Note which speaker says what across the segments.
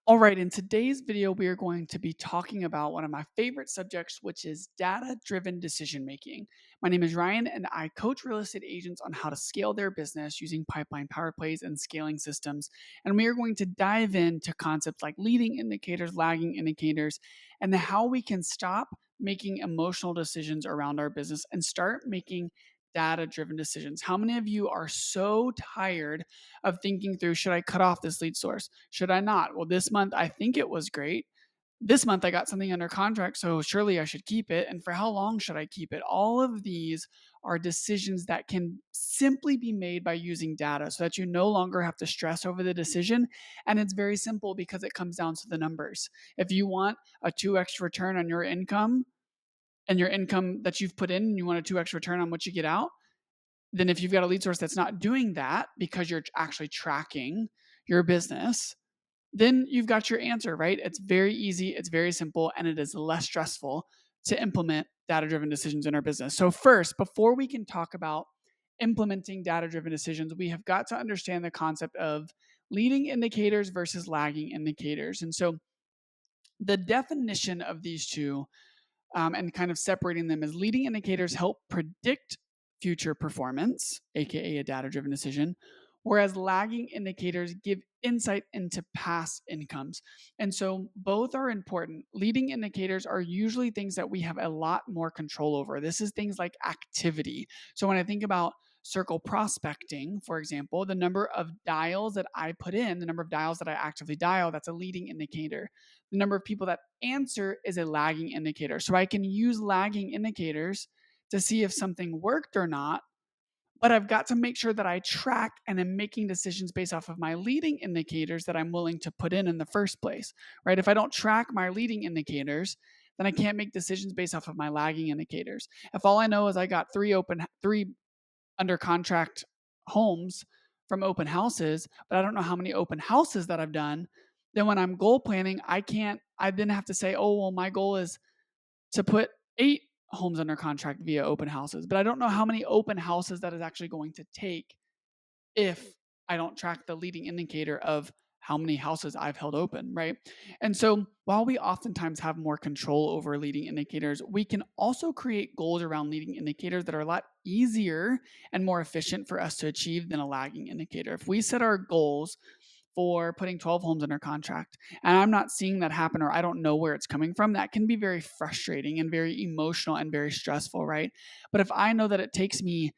Speaker 1: All right, in today's video, we are going to be talking about one of my favorite subjects, which is data driven decision making. My name is Ryan, and I coach real estate agents on how to scale their business using pipeline power plays and scaling systems. And we are going to dive into concepts like leading indicators, lagging indicators, and how we can stop making emotional decisions around our business and start making data driven decisions. How many of you are so tired of thinking through, should I cut off this lead source? Should I not? Well, this month I think it was great. This month I got something under contract, so surely I should keep it. And for how long should I keep it? All of these are decisions that can simply be made by using data so that you no longer have to stress over the decision. And it's very simple because it comes down to the numbers. If you want a 2x return on your income and your income that you've put in, and you want a 2x return on what you get out, then if you've got a lead source that's not doing that because you're actually tracking your business, then you've got your answer, right? It's very easy, it's very simple, and it is less stressful to implement data driven decisions in our business. So, first, before we can talk about implementing data driven decisions, we have got to understand the concept of leading indicators versus lagging indicators. And so, the definition of these two and kind of separating them as leading indicators help predict future performance, aka a data driven decision, whereas lagging indicators give insight into past incomes. And so both are important. Leading indicators are usually things that we have a lot more control over. This is things like activity. So when I think about circle prospecting, for example, the number of dials that I put in, the number of dials that I actively dial, that's a leading indicator. The number of people that answer is a lagging indicator. So I can use lagging indicators to see if something worked or not, but I've got to make sure that I track and am making decisions based off of my leading indicators that I'm willing to put in the first place, right? If I don't track my leading indicators, then I can't make decisions based off of my lagging indicators. If all I know is I got three under contract homes from open houses, but I don't know how many open houses that I've done, then when I'm goal planning, I then have to say, oh, well, my goal is to put 8 homes under contract via open houses, but I don't know how many open houses that is actually going to take if I don't track the leading indicator of how many houses I've held open, right? And so while we oftentimes have more control over leading indicators, we can also create goals around leading indicators that are a lot easier and more efficient for us to achieve than a lagging indicator. If we set our goals for putting 12 homes under contract and I'm not seeing that happen or I don't know where it's coming from, that can be very frustrating and very emotional and very stressful, right? But if I know that it takes me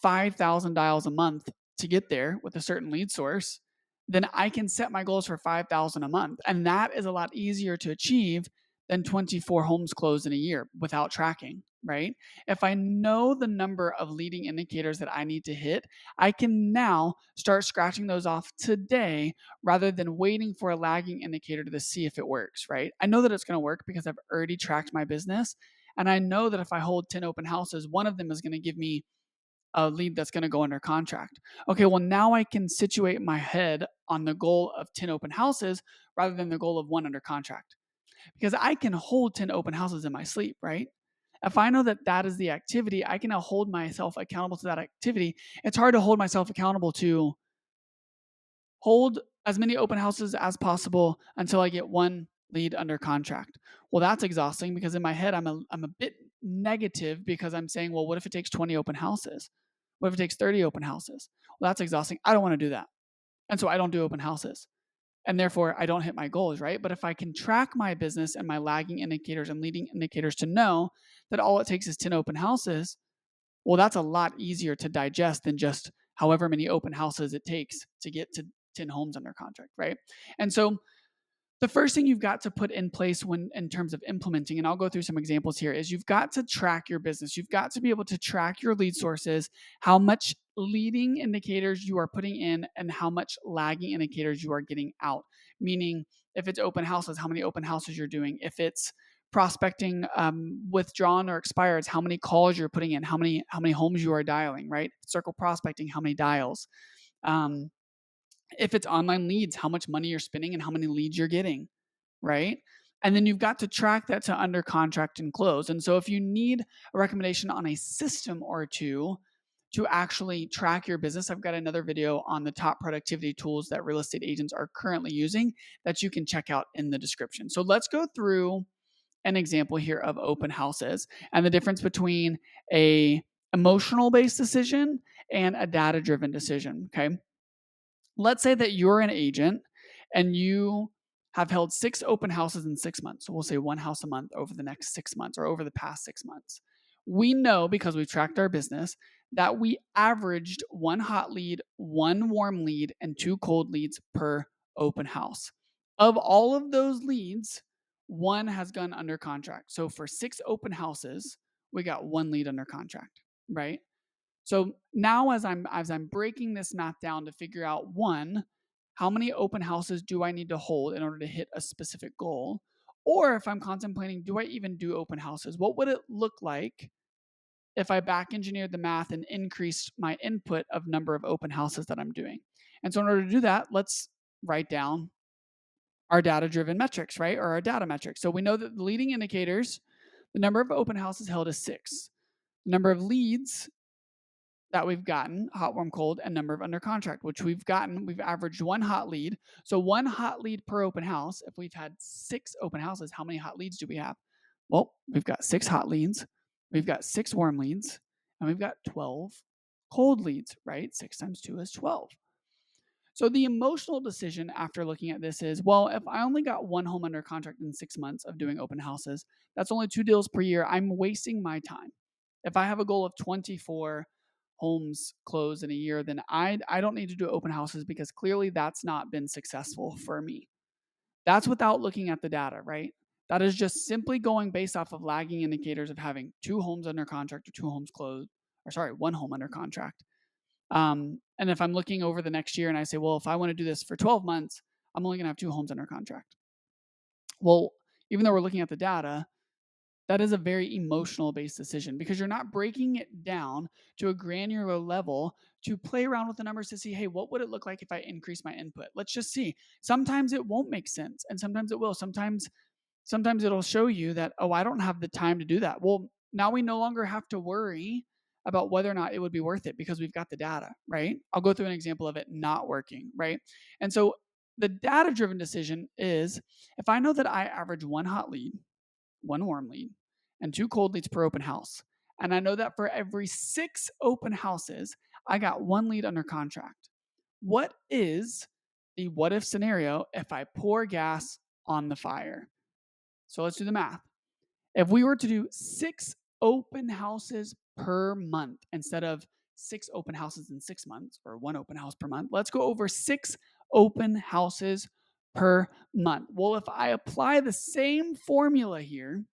Speaker 1: 5,000 dials a month to get there with a certain lead source, then I can set my goals for 5,000 a month. And that is a lot easier to achieve than 24 homes closed in a year without tracking, right? If I know the number of leading indicators that I need to hit, I can now start scratching those off today rather than waiting for a lagging indicator to see if it works, right? I know that it's going to work because I've already tracked my business. And I know that if I hold 10 open houses, one of them is going to give me a lead that's going to go under contract. Okay, well, now I can situate my head on the goal of 10 open houses rather than the goal of one under contract because I can hold 10 open houses in my sleep, right? If I know that that is the activity, I can now hold myself accountable to that activity. It's hard to hold myself accountable to hold as many open houses as possible until I get one lead under contract. Well, that's exhausting because in my head, I'm a bit negative because I'm saying, well, what if it takes 20 open houses? What if it takes 30 open houses? Well, that's exhausting. I don't want to do that. And so I don't do open houses. And therefore, I don't hit my goals, right? But if I can track my business and my lagging indicators and leading indicators to know that all it takes is 10 open houses, well, that's a lot easier to digest than just however many open houses it takes to get to 10 homes under contract, right? And so the first thing you've got to put in place when in terms of implementing, and I'll go through some examples here, is you've got to track your business. You've got to be able to track your lead sources, how much leading indicators you are putting in and how much lagging indicators you are getting out. Meaning, if it's open houses, how many open houses you're doing. If it's prospecting withdrawn or expired, how many calls you're putting in, how many homes you are dialing, right? Circle prospecting, how many dials. Um, if it's online leads, how much money you're spending and how many leads you're getting, right? And then you've got to track that to under contract and close. And so if you need a recommendation on a system or two to actually track your business, I've got another video on the top productivity tools that real estate agents are currently using that you can check out in the description. So let's go through an example here of open houses and the difference between a emotional based decision and a data driven decision. Okay. Let's say that you're an agent and you have held 6 open houses in 6 months. So we'll say 1 house a month over the next 6 months or over the past 6 months. We know, because we've tracked our business, that we averaged 1 hot lead, 1 warm lead, and 2 cold leads per open house. Of all of those leads, 1 has gone under contract. So for 6 open houses, we got 1 lead under contract, right? So now as I'm breaking this math down to figure out, 1, how many open houses do I need to hold in order to hit a specific goal? Or if I'm contemplating, do I even do open houses? What would it look like if I back engineered the math and increased my input of number of open houses that I'm doing? And so in order to do that, let's write down our data-driven metrics, right? Or our data metrics. So we know that the leading indicators, the number of open houses held is 6. The number of leads that we've gotten, hot, warm, cold, and number of under contract, which we've averaged 1 hot lead. So 1 hot lead per open house. If we've had 6 open houses, how many hot leads do we have? Well, we've got 6 hot leads, we've got 6 warm leads, and we've got 12 cold leads, right? 6 times 2 is 12. So the emotional decision after looking at this is, well, if I only got 1 home under contract in 6 months of doing open houses, that's only 2 deals per year. I'm wasting my time. If I have a goal of 24 homes closed in a year, then I don't need to do open houses, because clearly that's not been successful for me. That's without looking at the data, right? That is just simply going based off of lagging indicators of having 2 homes under contract or 2 homes closed, or sorry, 1 home under contract. And if I'm looking over the next year and I say, well, if I want to do this for 12 months, I'm only going to have 2 homes under contract. Well, even though we're looking at the data, that is a very emotional based decision, because you're not breaking it down to a granular level to play around with the numbers to see, hey, what would it look like if I increase my input? Let's just see. Sometimes it won't make sense, and sometimes it will. Sometimes it'll show you that, oh, I don't have the time to do that. Well, now we no longer have to worry about whether or not it would be worth it, because we've got the data, right? I'll go through an example of it not working, right? And so the data driven decision is, if I know that I average 1 hot lead, 1 warm lead, and 2 cold leads per open house, and I know that for every 6 open houses, I got 1 lead under contract. What is the what if scenario if I pour gas on the fire? So let's do the math. If we were to do 6 open houses per month instead of 6 open houses in 6 months, or 1 open house per month, let's go over 6 open houses per month. Well, if I apply the same formula here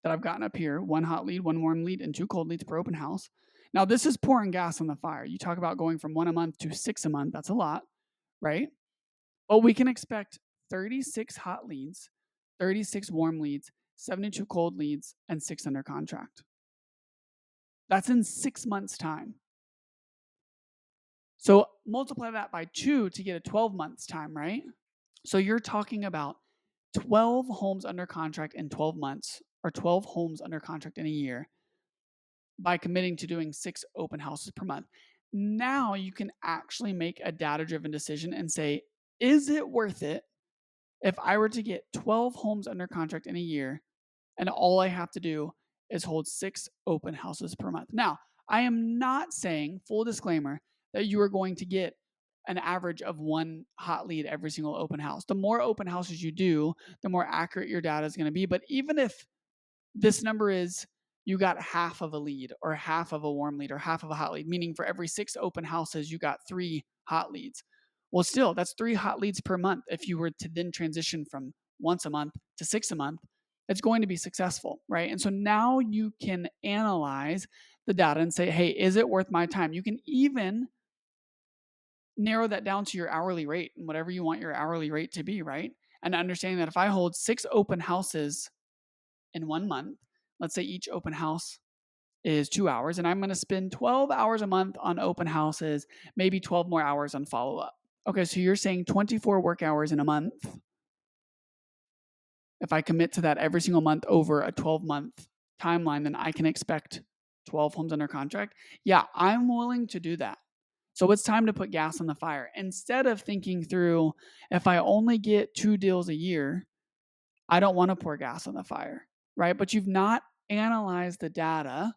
Speaker 1: that I've gotten up here, 1 hot lead, 1 warm lead, and 2 cold leads per open house. Now, this is pouring gas on the fire. You talk about going from 1 a month to 6 a month. That's a lot, right? Well, we can expect 36 hot leads, 36 warm leads, 72 cold leads, and 6 under contract. That's in 6 months' time. So multiply that by 2 to get a 12 months' time, right? So you're talking about 12 homes under contract in 12 months, or 12 homes under contract in a year, by committing to doing 6 open houses per month. Now you can actually make a data-driven decision and say, is it worth it if I were to get 12 homes under contract in a year, and all I have to do is hold 6 open houses per month? Now, I am not saying, full disclaimer, that you are going to get an average of 1 hot lead every single open house. The more open houses you do, the more accurate your data is going to be. But even if this number is, you got half of a lead, or half of a warm lead, or half of a hot lead, meaning for every 6 open houses, you got 3 hot leads. Well, still, that's 3 hot leads per month. If you were to then transition from once a month to 6 a month, it's going to be successful, right? And so now you can analyze the data and say, hey, is it worth my time? You can even narrow that down to your hourly rate and whatever you want your hourly rate to be, right? And understanding that if I hold 6 open houses in 1 month, let's say each open house is 2 hours, and I'm going to spend 12 hours a month on open houses, maybe 12 more hours on follow-up. Okay, so you're saying 24 work hours in a month. If I commit to that every single month over a 12-month timeline, then I can expect 12 homes under contract, yeah, I'm willing to do that. So it's time to put gas on the fire. Instead of thinking through, if I only get 2 deals a year, I don't want to pour gas on the fire, right? But you've not analyzed the data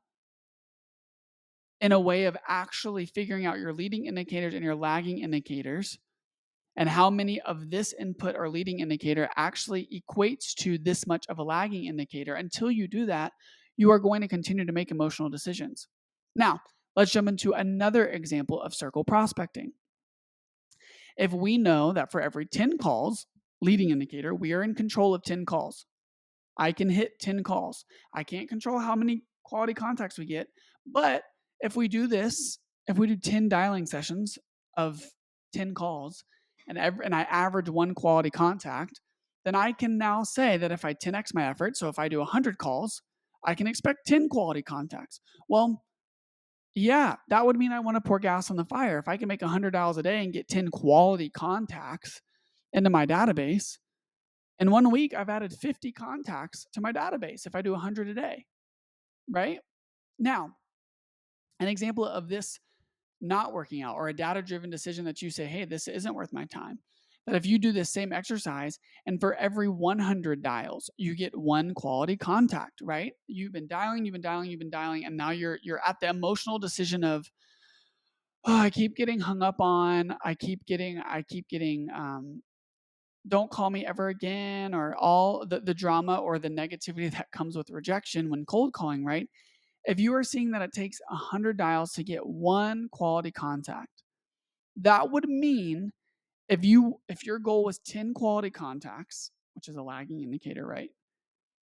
Speaker 1: in a way of actually figuring out your leading indicators and your lagging indicators, and how many of this input or leading indicator actually equates to this much of a lagging indicator. Until you do that, you are going to continue to make emotional decisions. Now, let's jump into another example of circle prospecting. If we know that for every 10 calls, leading indicator, we are in control of 10 calls. I can hit 10 calls. I can't control how many quality contacts we get, but if we do this, if we do 10 dialing sessions of 10 calls and I average one quality contact, then I can now say that if I 10x my effort, so if I do 100 calls, I can expect 10 quality contacts. Well, yeah, that would mean I want to pour gas on the fire. If I can make $100 a day and get 10 quality contacts into my database, in 1 week, I've added 50 contacts to my database if I do 100 a day, right? Now, an example of this not working out, or a data-driven decision that you say, hey, this isn't worth my time. That if you do this same exercise and for every 100 dials, you get one quality contact, right? You've been dialing, and now you're at the emotional decision of, oh, I keep getting hung up on, I keep getting don't call me ever again, or all the drama or the negativity that comes with rejection when cold calling, right? If you are seeing that it takes 100 dials to get one quality contact, that would mean if your goal was 10 quality contacts, which is a lagging indicator, right?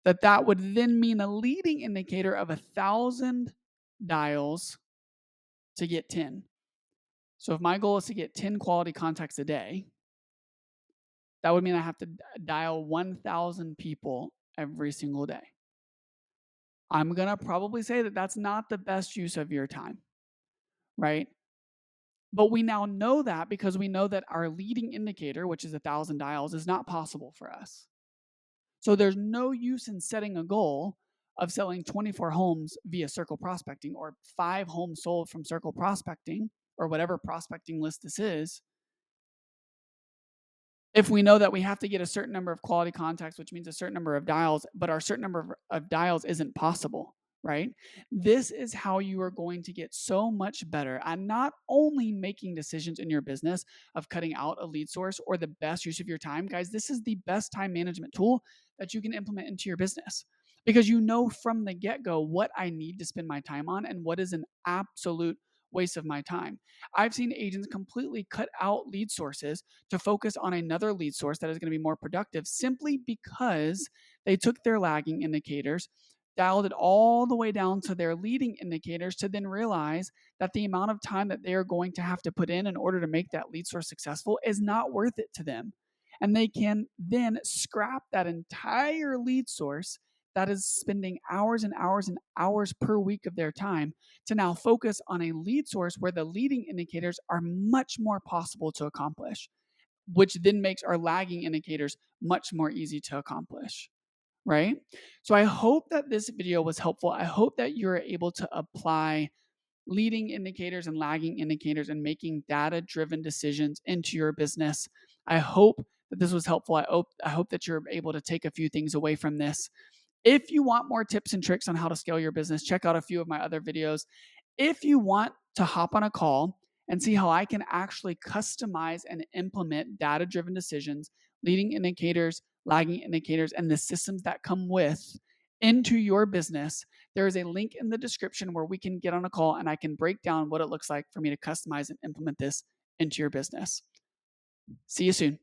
Speaker 1: That would then mean a leading indicator of 1,000 dials to get 10. So if my goal is to get 10 quality contacts a day, that would mean I have to dial 1,000 people every single day. I'm going to probably say that that's not the best use of your time, right? But we now know that because we know that our leading indicator, which is 1,000 dials, is not possible for us. So there's no use in setting a goal of selling 24 homes via circle prospecting, or 5 homes sold from circle prospecting, or whatever prospecting list this is, if we know that we have to get a certain number of quality contacts, which means a certain number of dials, but our certain number of dials isn't possible, right? This is how you are going to get so much better at not only making decisions in your business of cutting out a lead source or the best use of your time. Guys, this is the best time management tool that you can implement into your business, because you know from the get-go what I need to spend my time on and what is an absolute waste of my time. I've seen agents completely cut out lead sources to focus on another lead source that is going to be more productive, simply because they took their lagging indicators, dialed it all the way down to their leading indicators, to then realize that the amount of time that they are going to have to put in order to make that lead source successful is not worth it to them. And they can then scrap that entire lead source that is spending hours and hours and hours per week of their time, to now focus on a lead source where the leading indicators are much more possible to accomplish, which then makes our lagging indicators much more easy to accomplish, right? So I hope that this video was helpful. I hope that you're able to apply leading indicators and lagging indicators and making data-driven decisions into your business. I hope that this was helpful. I hope that you're able to take a few things away from this. If you want more tips and tricks on how to scale your business, check out a few of my other videos. If you want to hop on a call and see how I can actually customize and implement data-driven decisions, leading indicators, lagging indicators, and the systems that come with into your business, there is a link in the description where we can get on a call and I can break down what it looks like for me to customize and implement this into your business. See you soon.